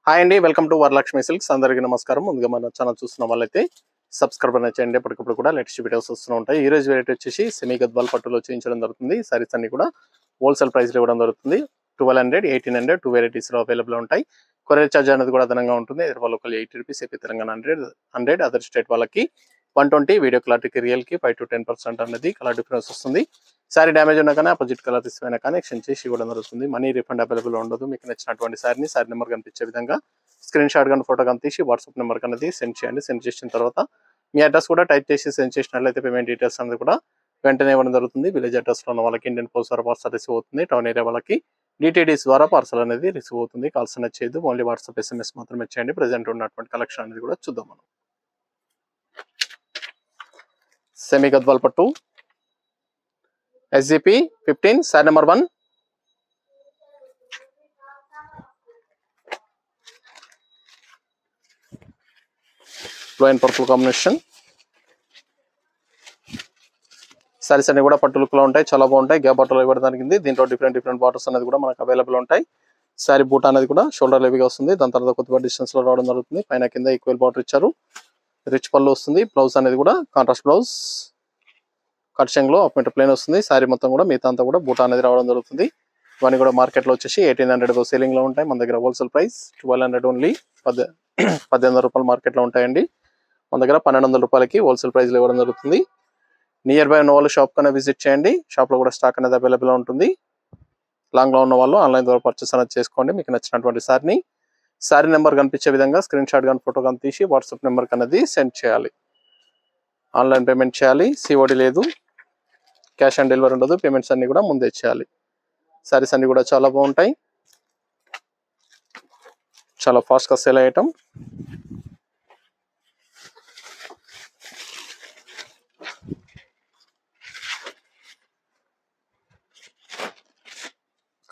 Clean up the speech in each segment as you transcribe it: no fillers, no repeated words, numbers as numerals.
Hi అండి, welcome to Varalakshmi silks. అందరికీ నమస్కారం. ముందుగా మన ఛానల్ చూస్తున్న వాళ్ళైతే సబ్స్క్రైబ్ అనేది చేయండి. ఎప్పటికప్పుడు కూడా లేటెస్ట్ వీడియోస్ వస్తూ ఉంటాయి. ఈ రోజు వెరైటీ వచ్చేసి సెమీ గద్వాల్ పట్టులో చేయించడం జరుగుతుంది. సారీస్ అన్ని కూడా హోల్సేల్ ప్రైస్ లో ఇవ్వడం జరుగుతుంది. 1200, 1800 టూ వెరైటీస్ లో అవైలబుల్ ఉంటాయి. కొరియర్ ఛార్జ్ అనేది కూడా అదనంగా ఉంటుంది. Local 80 rupees, AP Telangana 100, other state వాళ్ళకి 120, వీడియో క్లారిటీకి రియల్ కి 5 to 10% అనేది కలర్ డిఫరెన్స్ వస్తుంది. సారీ డ్యామేజ్ ఉన్నా కానీ అపోజిట్ కలర్ తీసుకున్నా కానీ ఎక్స్చేంజ్ చేసి ఇవ్వడం జరుగుతుంది. మనీ రిఫండ్ అవైలబుల్ ఉండదు. మీకు నచ్చినటువంటి సారీని సారీ నెంబర్ కనిపించే విధంగా స్క్రీన్ షాట్ కానీ ఫోటో కానీ తీసి వాట్సాప్ నెంబర్ అనేది సెండ్ చేయండి. సెండ్ చేసిన తర్వాత మీ అడ్రస్ కూడా టైప్ చేసి సెండ్ చేసినట్లయితే పేమెంట్ డీటెయిల్స్ అనేది కూడా వెంటనే ఇవ్వడం జరుగుతుంది. విలేజ్ అడ్రస్ లో ఉన్న వాళ్ళకి ఇండియన్ పోస్ట్ ద్వారా పార్సల్ రిసీవ్ అవుతుంది. టౌన్ ఏరియా వాళ్ళకి డిటిడిస్ ద్వారా పార్సల్ అనేది రిసీవ్ అవుతుంది. కాల్స్ అనేది చేయదు, ఓన్లీ వాట్సాప్ SMS మాత్రమే చేయండి. ప్రెసెంట్ ఉన్నటువంటి కలెక్షన్ అనేది కూడా చూద్దాం. మనం సెమీ గద్వాల్ పట్టు SGP 15 sorry number 1. Blue and purple combination. Saris అన్ని కూడా పట్టు లుక్ లో ఉంటాయి, చాలా బాగుంటాయి. గ్యాప్ బట్టలు ఇవ్వడం జరిగింది. దీంట్లో డిఫరెంట్ బార్డర్స్ అనేది కూడా మనకు అవైలబుల్ ఉంటాయి. సారీ బూట్ అనేది కూడా షోల్డర్ లెవీగా వస్తుంది. దాని తర్వాత కొద్దిగా డిస్టెన్స్ లో రావడం జరుగుతుంది. పైన కింద ఈక్వల్ బార్డర్ ఇచ్చారు. రిచ్ పళ్ళు వస్తుంది. బ్లౌజ్ అనేది కూడా కాంట్రాస్ట్ బ్లౌజ్ కట్ చెంగ్ లో అప్ ప్లేన్ వస్తుంది. సారీ మొత్తం కూడా మిగతా అంతా కూడా బూటా అనేది రావడం జరుగుతుంది. ఇవన్నీ కూడా మార్కెట్ లో వచ్చేసి 1800 సేలింగ్ లో ఉంటాయి. మన దగ్గర హోల్సేల్ ప్రైస్ 1200 ఓన్లీ, 1800 రూపాయలు మార్కెట్ లో ఉంటాయండి. మన దగ్గర 1200 రూపాయలకి హోల్సేల్ ప్రైస్ లో ఇవ్వడం జరుగుతుంది. నియర్ బై ఉన్న వాళ్ళు షాప్ కన్నా విజిట్ చేయండి. షాప్ లో కూడా స్టాక్ అనేది అవైలబుల్ ఉంటుంది. లాంగ్ లో ఉన్న వాళ్ళు ఆన్లైన్ ద్వారా పర్చేస్ అనేది చేసుకోండి. మీకు నచ్చినటువంటి సారీని సారీ నెంబర్ కనిపించే విధంగా స్క్రీన్ షాట్ కానీ ఫోటో కానీ తీసి వాట్సాప్ నెంబర్ అనేది సెండ్ చేయాలి. ఆన్లైన్ పేమెంట్ చేయాలి. సిఓడి లేదు, క్యాష్ ఆన్ డెలివరీ ఉండదు. పేమెంట్స్ అన్ని కూడా ముందే చేయాలి. సారీస్ అన్ని కూడా చాలా బాగుంటాయి, చాలా ఫాస్ట్ గా సేల్ అయ్యటం.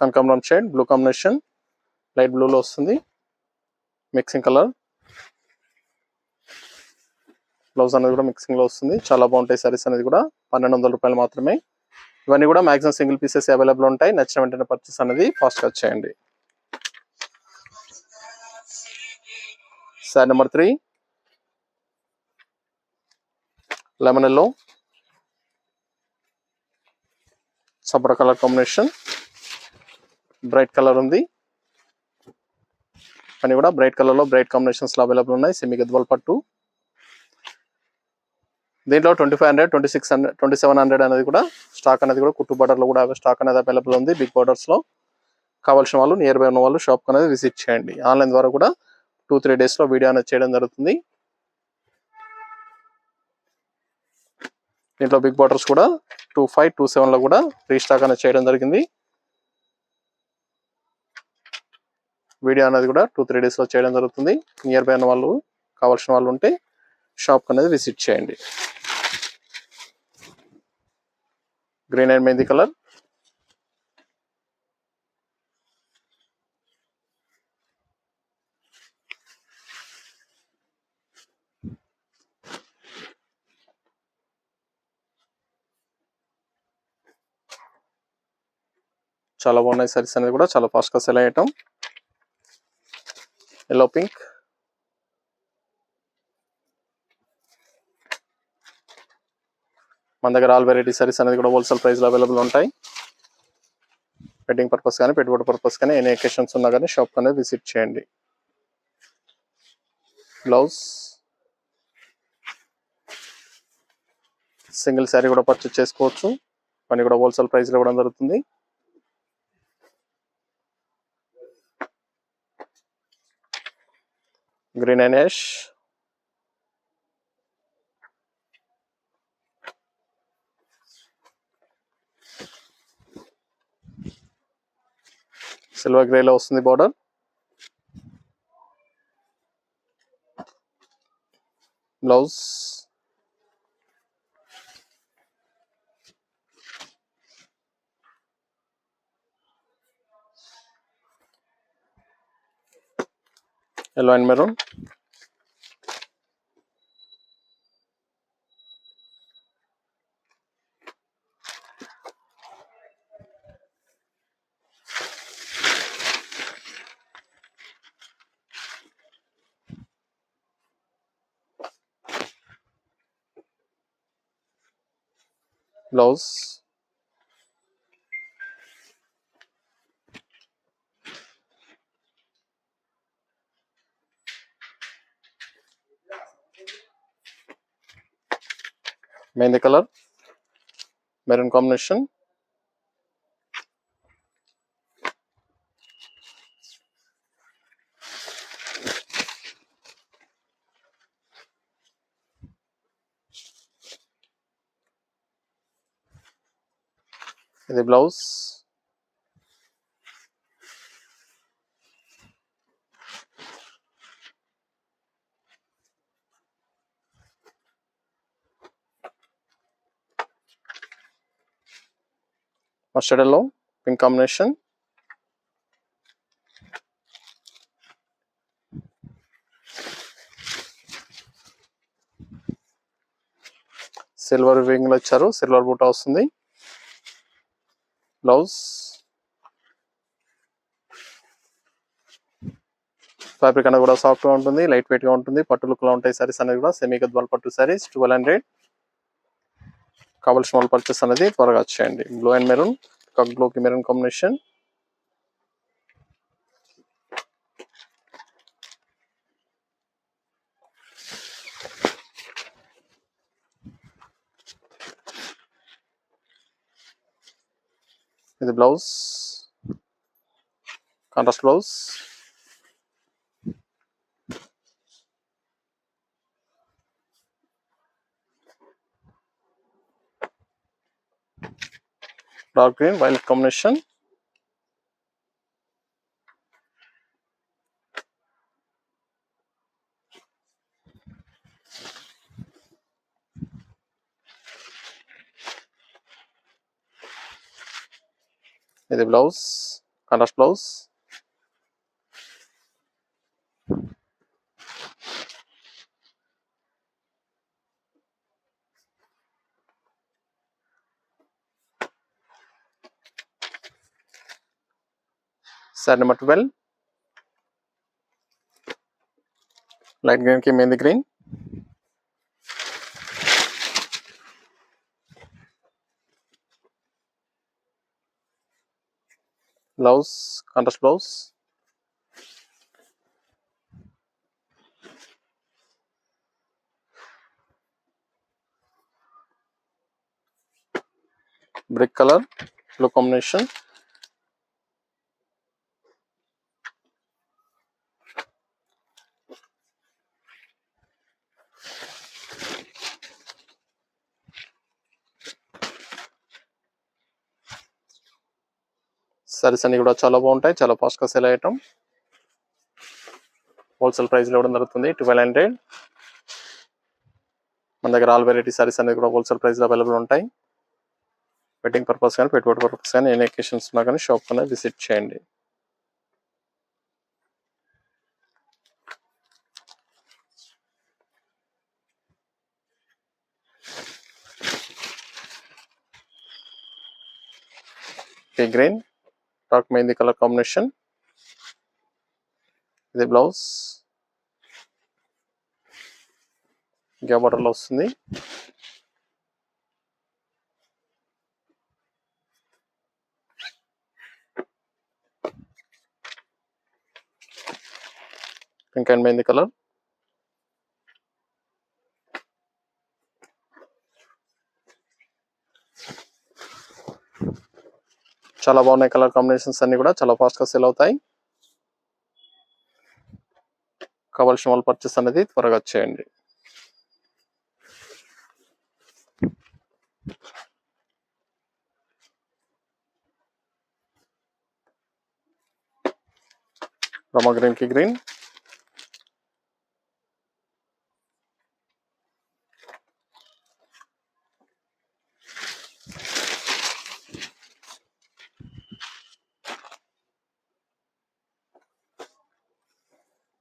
కనకాంబరం shade blue combination, light blue లో వస్తుంది. Mixing colour. బ్లౌజ్ అనేది కూడా మిక్సింగ్ లో వస్తుంది. చాలా బాగుంటాయి సారీస్ అనేది కూడా. 1200 రూపాయలు మాత్రమే. ఇవన్నీ కూడా మాక్సిమం సింగిల్ పీసెస్ అవైలబుల్ ఉంటాయి. నచ్చిన వెంటనే పర్చేస్ అనేది ఫాస్ట్ గా చేయండి. సారీ నెంబర్ 3 లెమన్ ఎల్లో, సబ్ర కలర్ కాంబినేషన్, బ్రైట్ కలర్ ఉంది. అని కూడా బ్రైట్ కలర్ లో బ్రైట్ కాంబినేషన్స్ లో అవైలబుల్ ఉన్నాయి. సెమీ గద్వాల్ పట్టు. దీంట్లో 2500, 2600, 2700 అనేది కూడా స్టాక్ అనేది కూడా కుట్టు బార్డర్ లో కూడా స్టాక్ అనేది అవైలబుల్ ఉంది. బిగ్ బార్డర్స్ లో కావాల్సిన వాళ్ళు నియర్ బై ఉన్న వాళ్ళు షాప్ అనేది విజిట్ చేయండి. ఆన్లైన్ ద్వారా కూడా 2-3 డేస్ లో వీడియో అనేది చేయడం జరుగుతుంది. దీంట్లో బిగ్ బార్డర్స్ కూడా 25, 27 లో కూడా రీస్టాక్ అనేది చేయడం జరిగింది. వీడియో అనేది కూడా 2-3 డేస్ లో చేయడం జరుగుతుంది. నియర్ బై ఉన్న వాళ్ళు కావాల్సిన వాళ్ళు ఉంటే షాప్ అనేది విజిట్ చేయండి. Green and mehndi colour. చాలా బాగున్నాయి సారీస్ అనేది కూడా, చాలా ఫాస్ట్ గా సెల్ అయ్యటం. Yellow pink. మన దగ్గర ఆల్ వెరైటీ సారీస్ అనేది కూడా హోల్సేల్ ప్రైస్ లో అవైలబుల్ ఉంటాయి. వెడ్డింగ్ పర్పస్ కానీ పెట్టుబడి పర్పస్ కానీ ఎనీ అకేషన్స్ ఉన్నా కానీ షాప్ అనేది విజిట్ చేయండి. బ్లౌజ్ సింగిల్ శారీ కూడా పర్చేస్ చేసుకోవచ్చు. పని కూడా హోల్సేల్ ప్రైస్ లో ఇవ్వడం జరుగుతుంది. Green and ash, silver grey లో వస్తుంది border. Blouse yellow and maroon. Blouse, mehndi colour, maroon combination, ఇది blouse, mustard yellow, pink combination, silver wing లో ఇచ్చారు, సిల్వర్ బూటా వస్తుంది. బ్లౌజ్, ఫ్యాబ్రిక్ అనేది కూడా సాఫ్ట్ గా ఉంటుంది, లైట్ వెయిట్ గా ఉంటుంది, పట్టు లుక్ లో ఉంటాయి సారీస్ అనేది కూడా. సెమీ గద్వాల్ పట్టు సారీస్ 1200. కావాల్సిన వాళ్ళు పర్చేస్ అనేది త్వరగా వచ్చేయండి. బ్లూ అండ్ మెరూన్, బ్లూ కి మెరూన్ కాంబినేషన్, ఇది blouse, contrast blouse, dark green violet combination, ఇది blouse, contrast blouse, sari number 12 light green కి mehndi green, blouse, contrast blouse, brick colour, blue combination, saris అన్ని కూడా చాలా బాగుంటాయి, చాలా ఫాస్ట్ గా సేల్ అయ్యటం. హోల్సేల్ ప్రైస్ లో ఇవ్వడం జరుగుతుంది 1200. మన దగ్గర ఆల్ వెరైటీ సారీస్ అనేది కూడా హోల్సేల్ ప్రైస్ లో అవైలబుల్ ఉంటాయి. వెడ్డింగ్ పర్పస్ కానీ పెట్టుబడి పర్పస్ కానీ ఎన్ని అకేషన్స్ ఉన్నా కానీ షాప్ అనేది విజిట్ చేయండి. Green dark mehndi colour combination, ఇది బ్లౌజ్, గ్యాప్ బార్డర్ లో వస్తుంది. పింక్ అండ్ మెహందీ కలర్, చాలా బాగున్నాయి. కలర్ కాంబినేషన్స్ అన్ని కూడా చాలా ఫాస్ట్ గా సేల్ అవుతాయి. కావాల్సిన వాళ్ళు పర్చేస్ అనేది త్వరగా చేయండి. రమా గ్రీన్ కి green,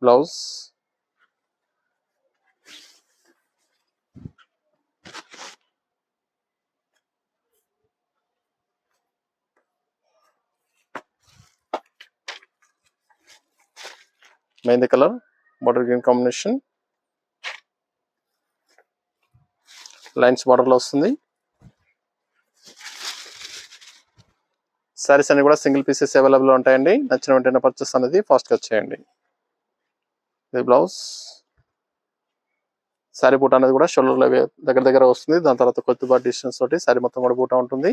blouse, mehndi colour border green combination, lines border లో వస్తుంది. సారీస్ అన్ని కూడా సింగిల్ పీసెస్ అవైలబుల్ ఉంటాయండి. నచ్చిన వెంటనే పర్చేస్ అనేది ఫాస్ట్ గా చేయండి. ఇది బ్లౌజ్. సారీ బూట అనేది కూడా షోల్డర్ లో దగ్గర దగ్గర వస్తుంది. దాని తర్వాత కొద్దిపాటి డిస్టెన్స్ తోటి సారీ మొత్తం కూడా బూట ఉంటుంది.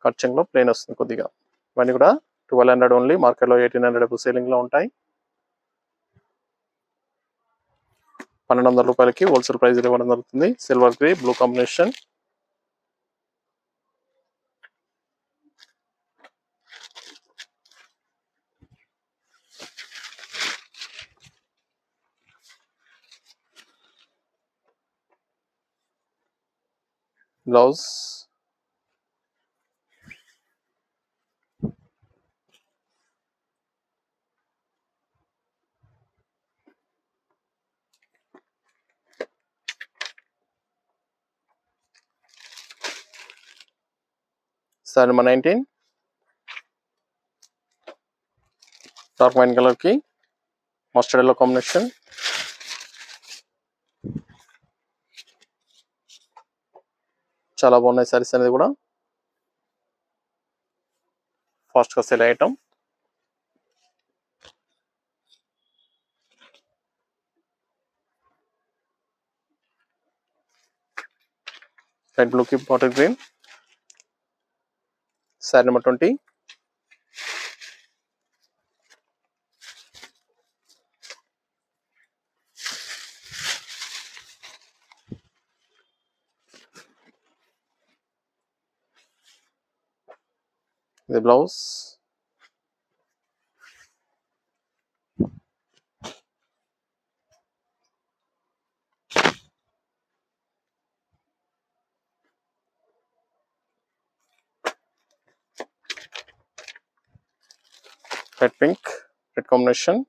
కట్చింగ్ లో ప్లేన్ వస్తుంది కొద్దిగా. ఇవన్నీ కూడా 1200 ఓన్లీ. మార్కెట్ లో 1800 సేలింగ్ లో ఉంటాయి. 1200 రూపాయలకి హోల్సేల్ ప్రైస్ ఇవ్వడం జరుగుతుంది. Silver grey blue combination. Blouse. Sari number 19 dark wine colour కి మస్టర్డ్ ఎల్లో కాంబినేషన్. చాలా బాగున్నాయి సారీస్ అనేది కూడా. ఫాస్ట్ గా సేల్ ఐటమ్. రెడ్ బ్లూ కి బాటిల్ గ్రీన్. సారీ నెంబర్ 20 ఇది blouse. Red pink red combination.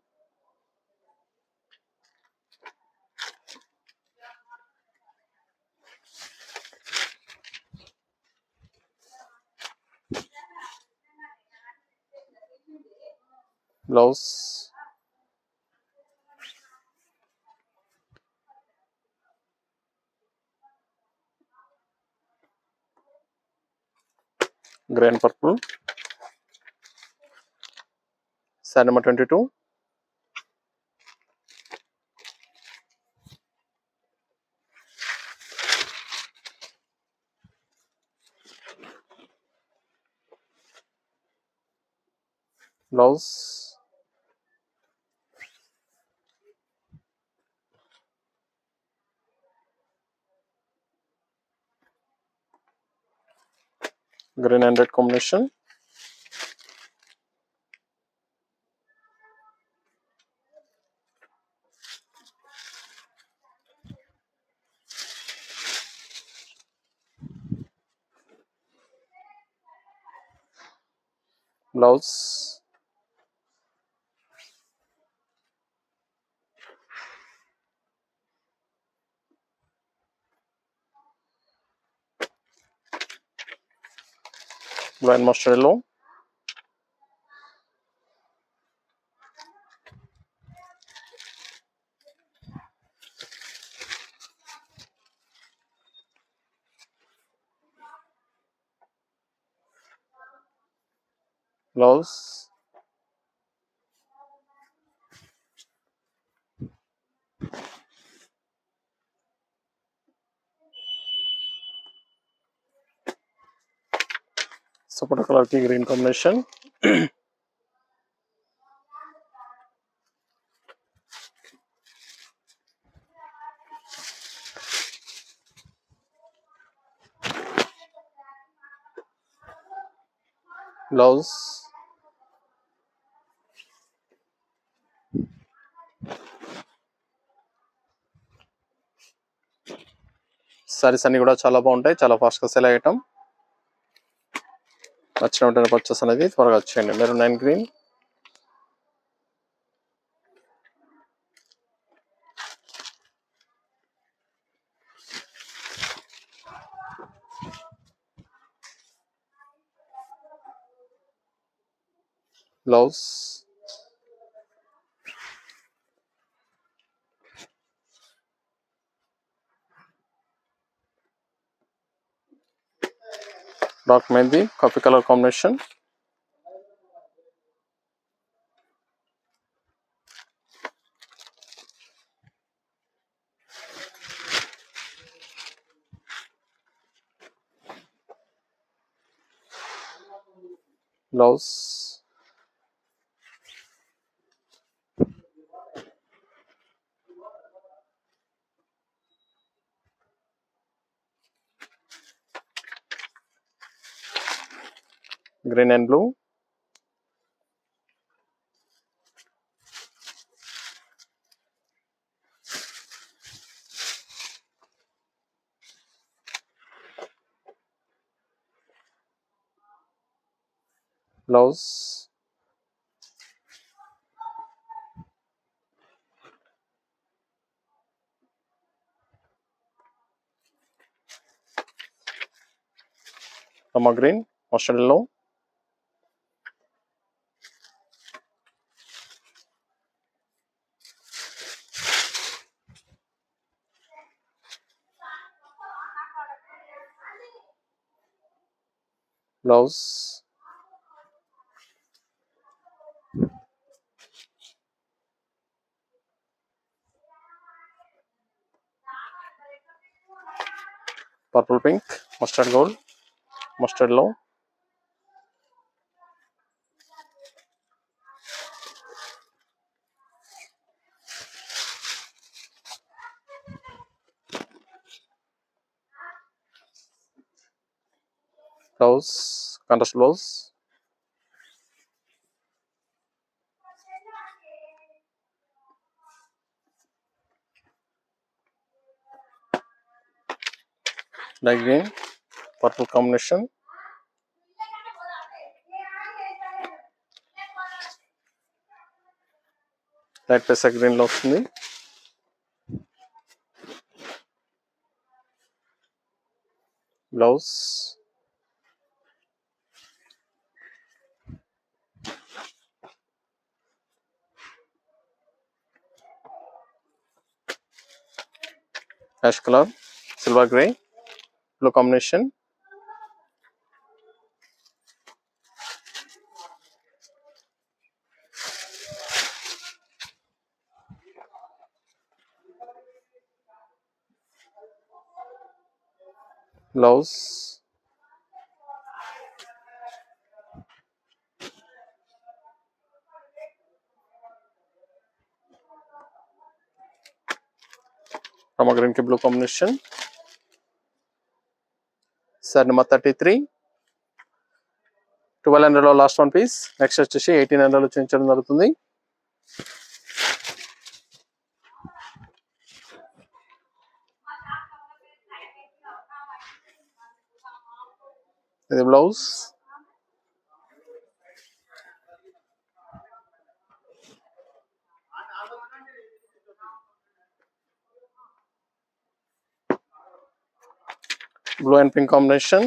Blouse. Green purple. Sorry number 22 blouse. Green and red combination. Blouse. Blue and mustard yellow. Blouse. Sapota colour కి green combination. Blouse. Saris అన్ని కూడా చాలా బాగుంటాయి. చాలా fast గా sale item. నచ్చిన వెంటనే పర్చేస్ అనేది త్వరగా వచ్చేయండి. మీరు 9 green. Blouse. Dark mehndi coffee colour combination. Blouse, green and blue, blouse, Rama green, mustard yellow, blouse, purple pink, mustard gold, mustard లో, blouse, contrast blouse, light green, purple combination, light పెసర్ green లో వస్తుంది, blouse, ash colour, silver grey, blue combination, blouse, Rama green కి blue combination, sari number 33, 1200 లో last one piece. Next వచ్చేసి 1800 లో చూపించడం జరుగుతుంది. ఇది blouse, blue and pink combination,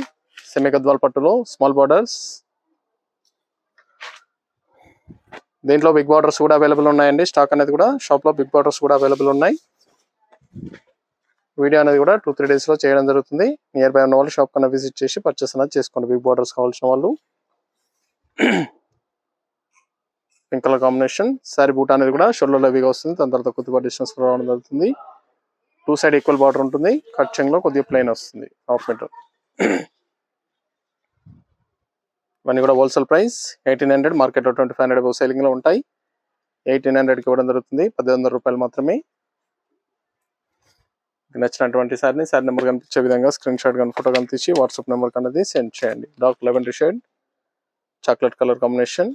semi Gadwal పట్టులో స్మాల్ బార్డర్స్. దీంట్లో బిగ్ బార్డర్స్ కూడా అవైలబుల్ ఉన్నాయండి. స్టాక్ అనేది కూడా షాప్ లో బిగ్ బార్డర్స్ కూడా అవైలబుల్ ఉన్నాయి. వీడియో అనేది కూడా 2-3 days లో చేయడం జరుగుతుంది. నియర్ బై ఉన్న వాళ్ళు షాప్ కన్నా విజిట్ చేసి పర్చేస్ అనేది చేసుకోండి. బిగ్ బార్డర్స్ కావాల్సిన వాళ్ళు. Pink colour combination, sorry boot అనేది కూడా షోల్డర్ హెవీగా వస్తుంది. దాని తర్వాత కొద్దిగా డిస్టెన్స్ లో రావడం జరుగుతుంది. 2 side ఈక్వల్ బార్డర్ ఉంటుంది. కట్ చెంగ్ లో కొద్దిగా ప్లెయిన్ వస్తుంది. Half metre. ఇవన్నీ కూడా హోల్సేల్ ప్రైస్ 1800, మార్కెట్ లో 2500 సేలింగ్ లో ఉంటాయి. 1800 కి ఇవ్వడం జరుగుతుంది. 1800 రూపాయలు మాత్రమే. నచ్చినటువంటి సారీ నెంబర్ కనిపించే విధంగా స్క్రీన్ షాట్ కానీ ఫోటో కానీ తీసి వాట్సాప్ నెంబర్ అనేది సెండ్ చేయండి. Dark lavender shade, chocolate colour combination,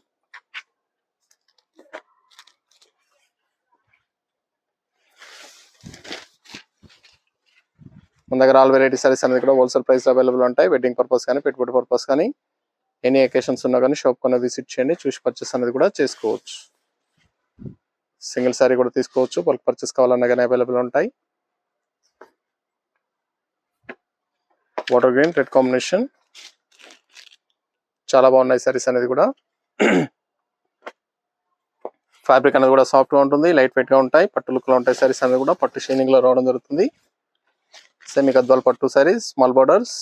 మన దగ్గర ఆల్ వెరైటీ సారీస్ అనేది కూడా హోల్సేల్ ప్రైస్ అవైలబుల్ ఉంటాయి. వెడ్డింగ్ పర్పస్ కానీ పెట్టుబడి పర్పస్ కానీ ఎనీ అకేషన్స్ ఉన్నా కానీ షాప్ కన్నా విజిట్ చేయండి. చూసి పర్చేస్ అనేది కూడా చేసుకోవచ్చు. సింగిల్ సారీ కూడా తీసుకోవచ్చు. బల్క్ పర్చేస్ కావాలన్నా కానీ అవైలబుల్ ఉంటాయి. వాటర్ గ్రీన్ రెడ్ కాంబినేషన్, చాలా బాగున్నాయి సారీస్ అనేది కూడా. ఫ్యాబ్రిక్ అనేది కూడా సాఫ్ట్ గా ఉంటుంది, లైట్ వెయిట్ గా ఉంటాయి. పట్టు లుక్ లో ఉంటాయి సారీస్ అనేది కూడా. పట్టు షైనింగ్ లో రావడం జరుగుతుంది. సెమీ గద్వాల్ పట్టు సారీస్, స్మాల్ బార్డర్స్.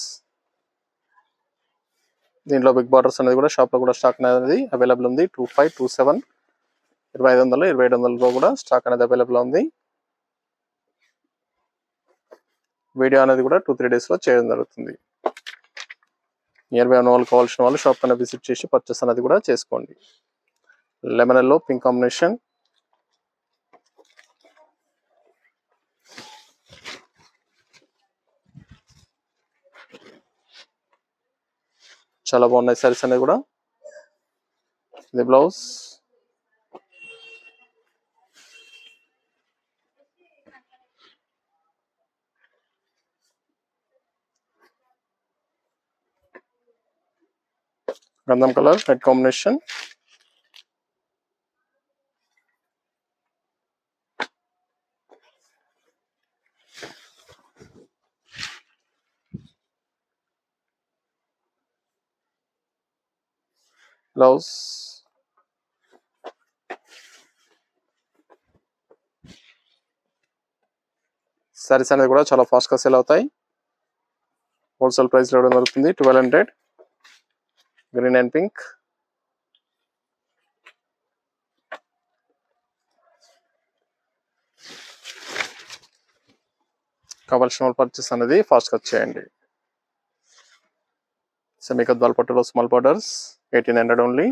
దీంట్లో బిగ్ బార్డర్స్ అనేది కూడా షాప్ లో కూడా స్టాక్ అనేది అవైలబుల్ ఉంది. 25, 27, 2500, 2700 కూడా స్టాక్ అనేది అవైలబుల్ ఉంది. వీడియో అనేది కూడా 2-3 days లో చేయడం జరుగుతుంది. నియర్ బై ఉన్న వాళ్ళు కావాల్సిన వాళ్ళు షాప్ కన్నా విజిట్ చేసి పర్చేస్ అనేది కూడా చేసుకోండి. లెమన్ ఎల్లో పింక్ కాంబినేషన్, చాలా బాగున్నాయి సారీస్ అనేది కూడా. ఇది బ్లౌజ్, గంధం colour red combination, blouse, saris అనేది కూడా చాలా ఫాస్ట్ గా సేల్ అవుతాయి. హోల్సేల్ ప్రైస్ లో ఇవ్వడం జరుగుతుంది. 1200 గ్రీన్ అండ్ పింక్. కావాల్సిన వాళ్ళు పర్చేస్ అనేది ఫాస్ట్ గా చేయండి. సెమీ గద్వాల్ పట్టులో small borders 1800 only.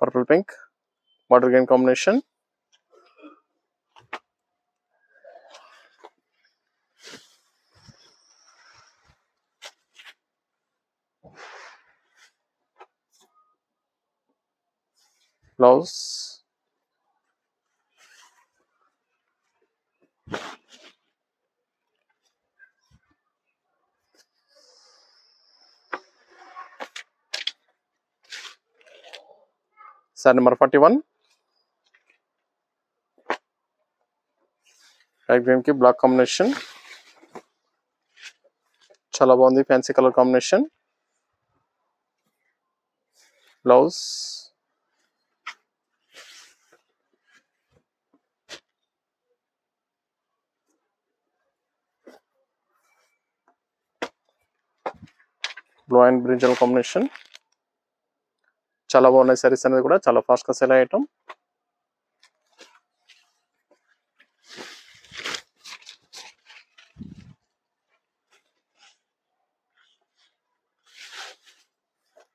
Purple pink border green combination, blouse, sari number 41 light green కి బ్లాక్ కాంబినేషన్, చాలా బాగుంది fancy colour combination. Blouse, blue and brinjal combination. చాలా బాగున్నాయి సారీస్ అనేది కూడా చాలా ఫాస్ట్ గా సేల్ అయ్యేటం.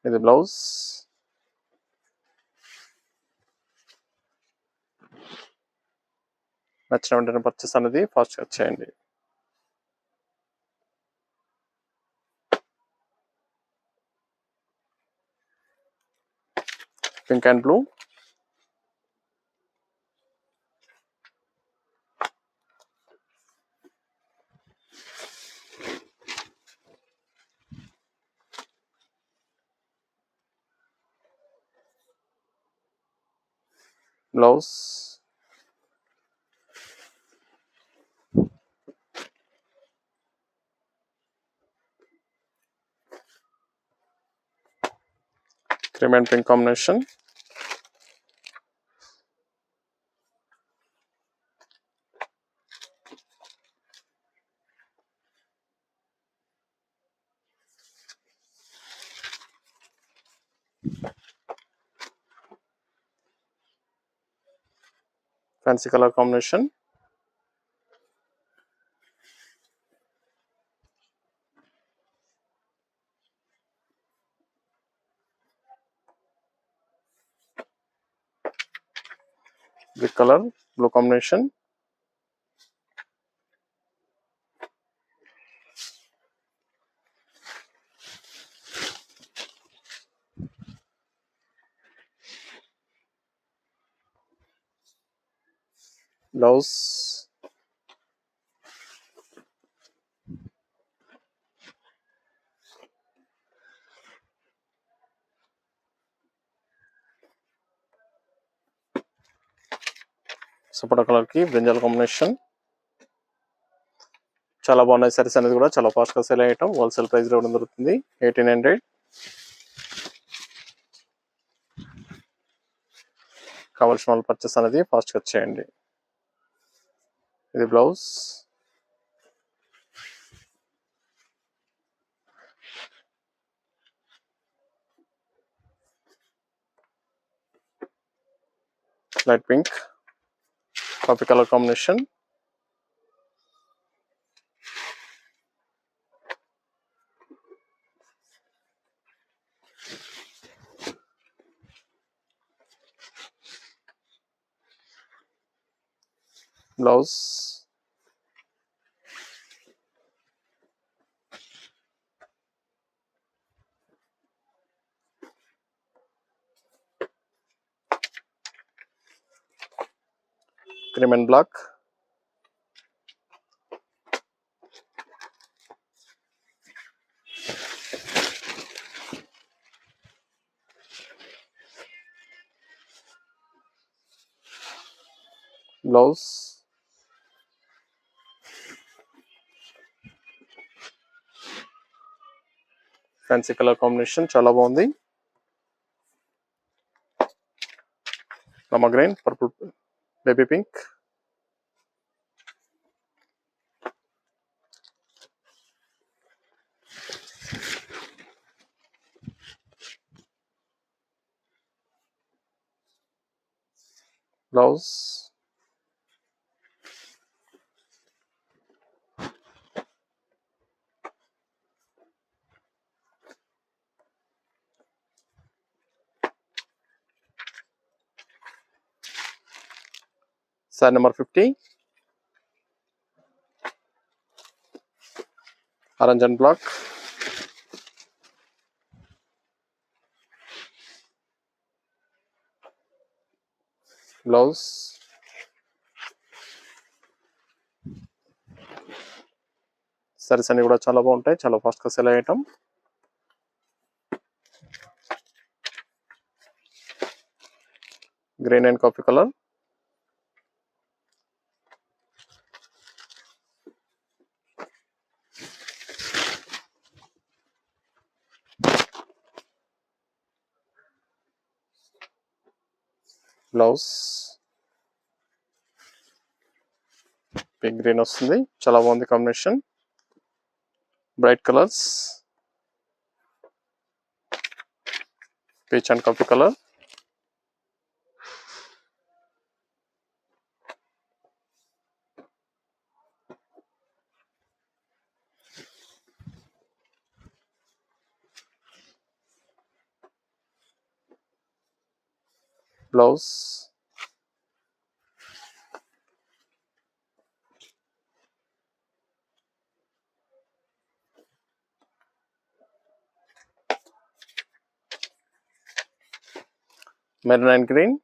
ఇది బ్లౌజ్, నచ్చిన వెంటనే పర్చేస్ అనేది ఫాస్ట్ గా చేయండి. Pink and blue, blouse, cream and pink combination, fancy colour combination, brick colour blue combination, blouse, sapota colour కి బ్రింజల్ కాంబినేషన్. చాలా బాగున్నాయి సారీస్ అనేది కూడా చాలా ఫాస్ట్ గా సేల్ అయ్యటం. హోల్సేల్ ప్రైస్ లో ఇవ్వడం జరుగుతుంది. 1800. కావాల్సిన వాళ్ళు పర్చేస్ అనేది ఫాస్ట్ గా చేయండి. ఇది blouse, light pink, coffee colour combination, blouse, cream and black, blouse, fancy colour combination చాలా బాగుంది. Lemon purple, baby pink, blouse, sari number 50, orange and black, blouse, saris అన్ని కూడా చాలా బాగుంటాయి, చాలా ఫాస్ట్ గా సెల్ అయ్యటం. Green and coffee colour, blouse pink green వస్తుంది, చాలా బాగుంది combination. Bright colours, peach and coffee colour, blouse, maroon and green,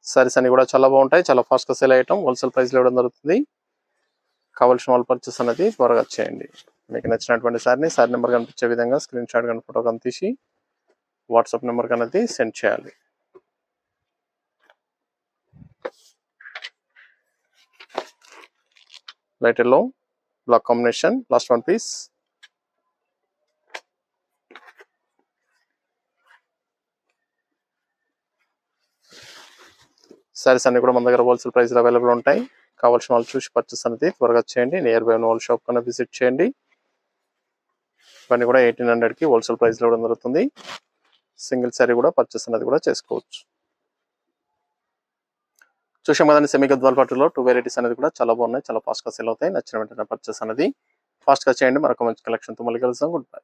saris అన్ని కూడా చాలా బాగుంటాయి, చాలా ఫాస్ట్ గా సేల్ అయ్యటం, హోల్సేల్ ప్రైస్ లో ఇవ్వడం జరుగుతుంది. కావాల్సిన వాళ్ళు పర్చేస్ అనేది త్వరగా చేయండి. మీకు నచ్చినటువంటి సారీ నెంబర్ కనిపించే విధంగా స్క్రీన్ షాట్ కానీ ఫోటో కానీ తీసి వాట్సాప్ నెంబర్ అనేది సెండ్ చేయాలి. Light yellow black combination, last one piece. Saris అన్ని కూడా మన దగ్గర హోల్సేల్ ప్రైస్ అవైలబుల్ ఉంటాయి. కావాల్సిన వాళ్ళు చూసి పర్చేస్ అనేది త్వరగా చేయండి. నియర్ బై ఉన్న వాళ్ళ షాప్ కన్నా విజిట్ చేయండి. ఇవన్నీ కూడా 1800 కి హోల్సేల్ ప్రైస్ లో ఇవ్వడం జరుగుతుంది. సింగిల్ సారీ కూడా పర్చేస్ అనేది కూడా చేసుకోవచ్చు. చూసాం కదండి, సెమీ గద్వాల్ పట్టులో 2 వెరైటీస్ అనేది కూడా చాలా బాగున్నాయి, చాలా ఫాస్ట్ గా సేల్ అవుతాయి. నచ్చిన వెంటనే పర్చేస్ అనేది ఫాస్ట్ గా చేయండి. మరొక మంచి కలెక్షన్ తో మళ్ళీ కలుద్దాం. Good bye.